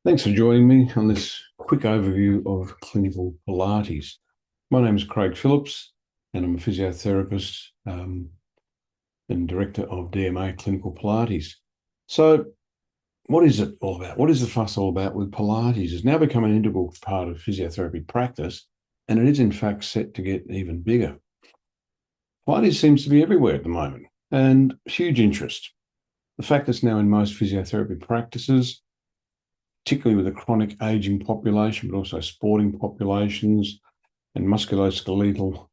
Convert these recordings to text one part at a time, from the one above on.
Thanks for joining me on this quick overview of clinical Pilates. My name is Craig Phillips, and I'm a physiotherapist and director of DMA Clinical Pilates. So, what is it all about? What is the fuss all about with Pilates? It's now become an integral part of physiotherapy practice, and it is in fact set to get even bigger. Pilates seems to be everywhere at the moment, and huge interest. The fact it's now in most physiotherapy practices, particularly with a chronic aging population, but also sporting populations and musculoskeletal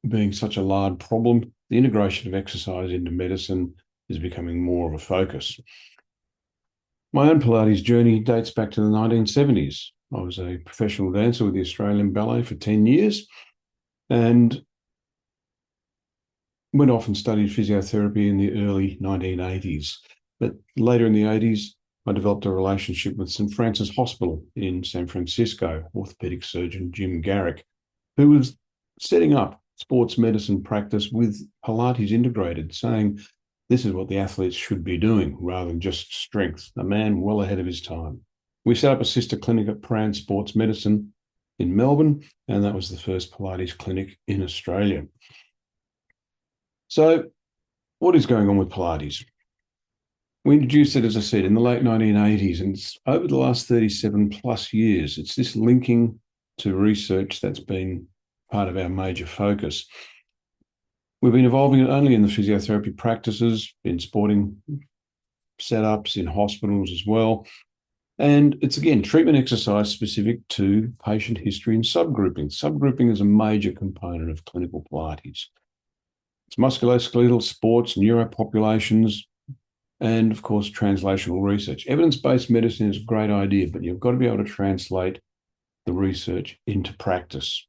being such a large problem, the integration of exercise into medicine is becoming more of a focus. My own Pilates journey dates back to the 1970s. I was a professional dancer with the Australian Ballet for 10 years and went off and studied physiotherapy in the early 1980s. But later in the 80s, I developed a relationship with St. Francis Hospital in San Francisco, orthopedic surgeon Jim Garrick, who was setting up sports medicine practice with Pilates integrated, saying this is what the athletes should be doing rather than just strength, a man well ahead of his time. We set up a sister clinic at Pran Sports Medicine in Melbourne, and that was the first Pilates clinic in Australia. So what is going on with Pilates? We introduced it, as I said, in the late 1980s, and over the last 37 plus years, it's this linking to research that's been part of our major focus. We've been evolving it only in the physiotherapy practices, in sporting setups, in hospitals as well. And it's, again, treatment exercise specific to patient history and subgrouping. Subgrouping is a major component of clinical Pilates. It's musculoskeletal, sports, neuropopulations, and, of course, translational research. Evidence-based medicine is a great idea, but you've got to be able to translate the research into practice.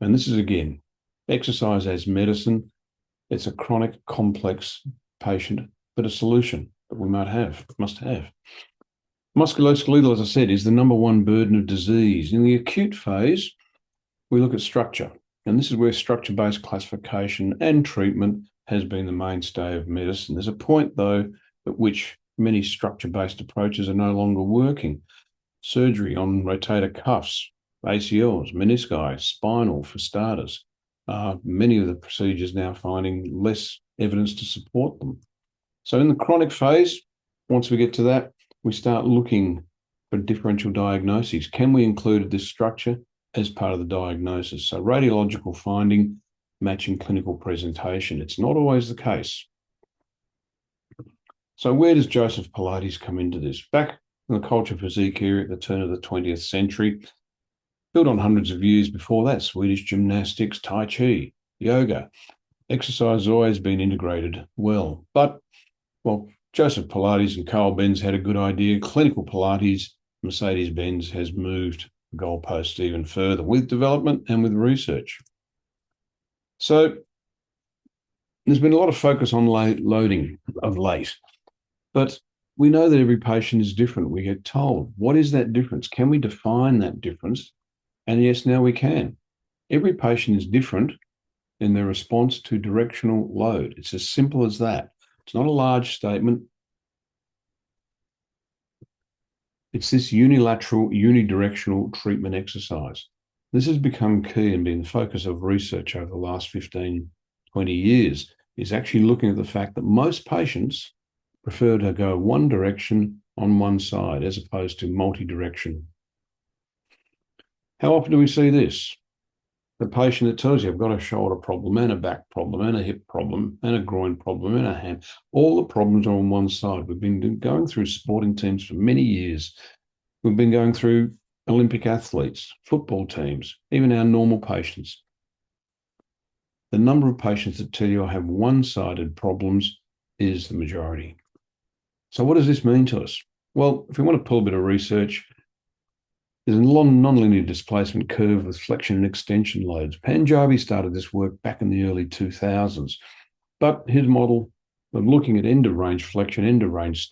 And this is, again, exercise as medicine. It's a chronic, complex patient, but a solution that we must have. Musculoskeletal, as I said, is the number one burden of disease. In the acute phase, we look at structure, and this is where structure-based classification and treatment has been the mainstay of medicine. There's a point, though, at which many structure-based approaches are no longer working. Surgery on rotator cuffs, ACLs, menisci, spinal, for starters. Many of the procedures now finding less evidence to support them. So in the chronic phase, once we get to that, we start looking for differential diagnoses. Can we include this structure as part of the diagnosis? So radiological finding matching clinical presentation. It's not always the case. So where does Joseph Pilates come into this? Back in the culture physique era at the turn of the 20th century, built on hundreds of years before that, Swedish gymnastics, Tai Chi, yoga. Exercise has always been integrated well. But, well, Joseph Pilates and Carl Benz had a good idea. Clinical Pilates, Mercedes-Benz has moved the goalposts even further with development and with research. So there's been a lot of focus on loading of late, but we know that every patient is different. We get told, what is that difference? Can we define that difference? And yes, now we can. Every patient is different in their response to directional load. It's as simple as that. It's not a large statement. It's this unilateral, unidirectional treatment exercise. This has become key and been the focus of research over the last 15, 20 years, is actually looking at the fact that most patients prefer to go one direction on one side as opposed to multi-direction. How often do we see this? The patient that tells you, I've got a shoulder problem and a back problem and a hip problem and a groin problem and a hand. All the problems are on one side. We've been going through sporting teams for many years. We've been going through Olympic athletes, football teams, even our normal patients. The number of patients that tell you I have one-sided problems is the majority. So what does this mean to us? Well, if we want to pull a bit of research, there's a long nonlinear displacement curve with flexion and extension loads. Panjabi started this work back in the early 2000s, but his model of looking at end-of-range flexion, end-of-range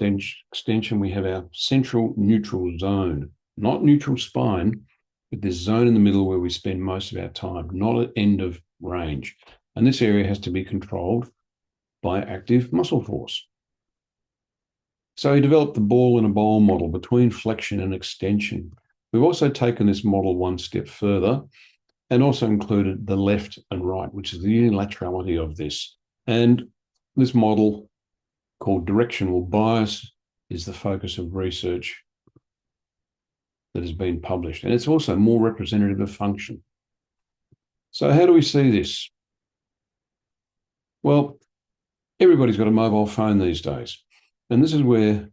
extension, we have our central neutral zone, not neutral spine, but this zone in the middle where we spend most of our time, not at end of range. And this area has to be controlled by active muscle force. So he developed the ball in a bowl model between flexion and extension. We've also taken this model one step further and also included the left and right, which is the unilaterality of this. And this model, called directional bias, is the focus of research that has been published. And it's also more representative of function. So how do we see this? Well, everybody's got a mobile phone these days. And this is where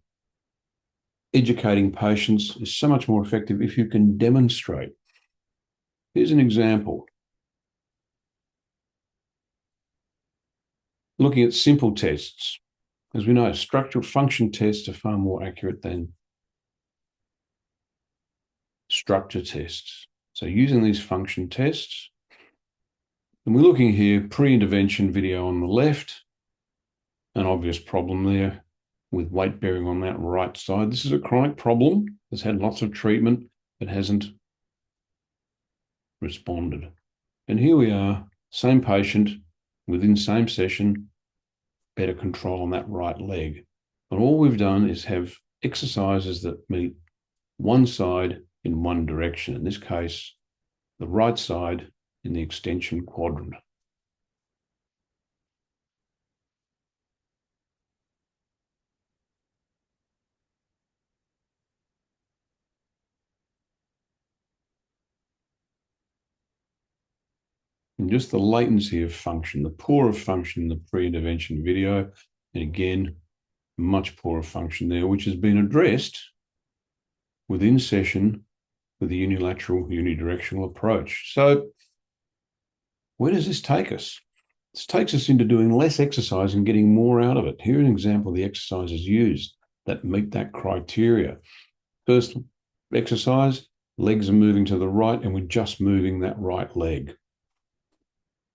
educating patients is so much more effective if you can demonstrate. Here's an example. Looking at simple tests. As we know, structural function tests are far more accurate than structure tests. So using these function tests, and we're looking here, pre-intervention video on the left, an obvious problem there with weight bearing on that right side. This is a chronic problem that's had lots of treatment but hasn't responded. And here we are, same patient, within same session, better control on that right leg. And all we've done is have exercises that meet one side in one direction. In this case, the right side in the extension quadrant. And just the latency of function, the poor of function in the pre-intervention video, and again, much poorer function there, which has been addressed within session with the unilateral, unidirectional approach. So where does this take us? This takes us into doing less exercise and getting more out of it. Here's an example of the exercises used that meet that criteria. First exercise, legs are moving to the right and we're just moving that right leg.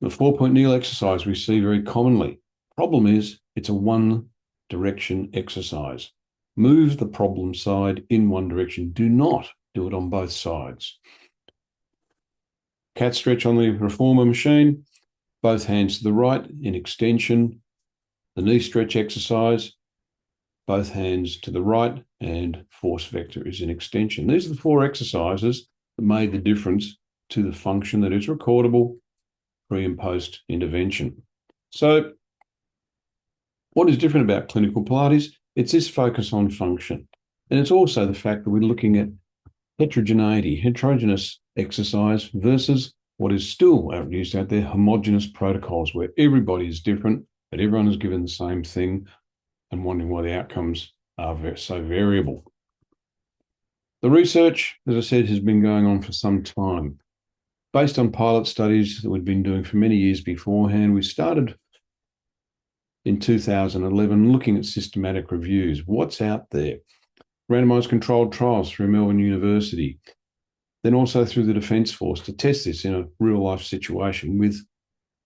The 4-point kneel exercise we see very commonly. Problem is, it's a one-direction exercise. Move the problem side in one direction. Do not do it on both sides. Cat stretch on the reformer machine, both hands to the right in extension. The knee stretch exercise, both hands to the right, and force vector is in extension. These are the 4 exercises that made the difference to the function that is recordable pre and post intervention. So what is different about clinical Pilates? It's this focus on function. And it's also the fact that we're looking at heterogeneous exercise versus what is still used out there, homogeneous protocols, where everybody is different, but everyone is given the same thing and wondering why the outcomes are so variable. The research, as I said, has been going on for some time. Based on pilot studies that we'd been doing for many years beforehand, we started in 2011 looking at systematic reviews. What's out there? Randomized controlled trials through Melbourne University, then also through the Defence Force to test this in a real-life situation with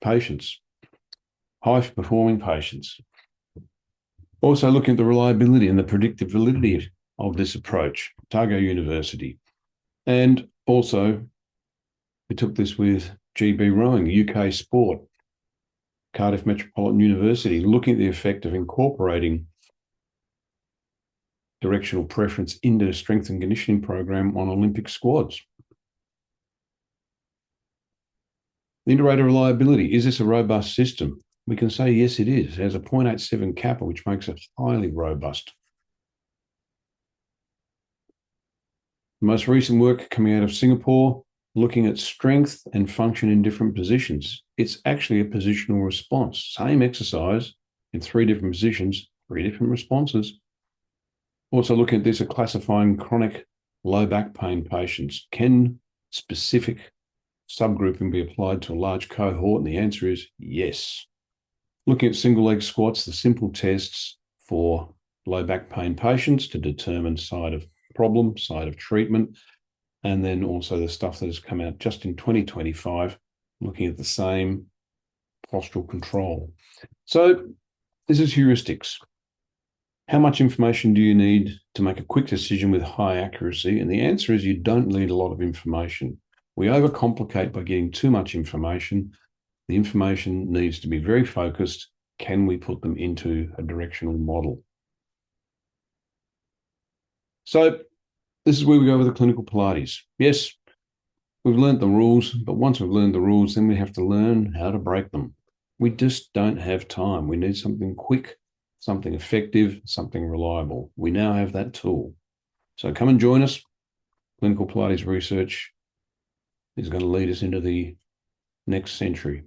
patients, high-performing patients. Also looking at the reliability and the predictive validity of this approach, Otago University. And also, we took this with GB Rowing, UK Sport, Cardiff Metropolitan University, looking at the effect of incorporating directional preference into a strength and conditioning program on Olympic squads. The inter-rater reliability, is this a robust system? We can say yes, it is. It has a 0.87 kappa, which makes it highly robust. The most recent work coming out of Singapore, looking at strength and function in different positions. It's actually a positional response. Same exercise in 3 different positions, 3 different responses. Also looking at this, classifying chronic low back pain patients. Can specific subgrouping be applied to a large cohort? And the answer is yes. Looking at single leg squats, the simple tests for low back pain patients to determine side of problem, side of treatment, and then also the stuff that has come out just in 2025, looking at the same postural control. So this is heuristics. How much information do you need to make a quick decision with high accuracy? And the answer is you don't need a lot of information. We overcomplicate by getting too much information. The information needs to be very focused. Can we put them into a directional model? So this is where we go with the clinical Pilates. Yes, we've learned the rules, but once we've learned the rules, then we have to learn how to break them. We just don't have time. We need something quick, something effective, something reliable. We now have that tool. So come and join us. Clinical Pilates research is going to lead us into the next century.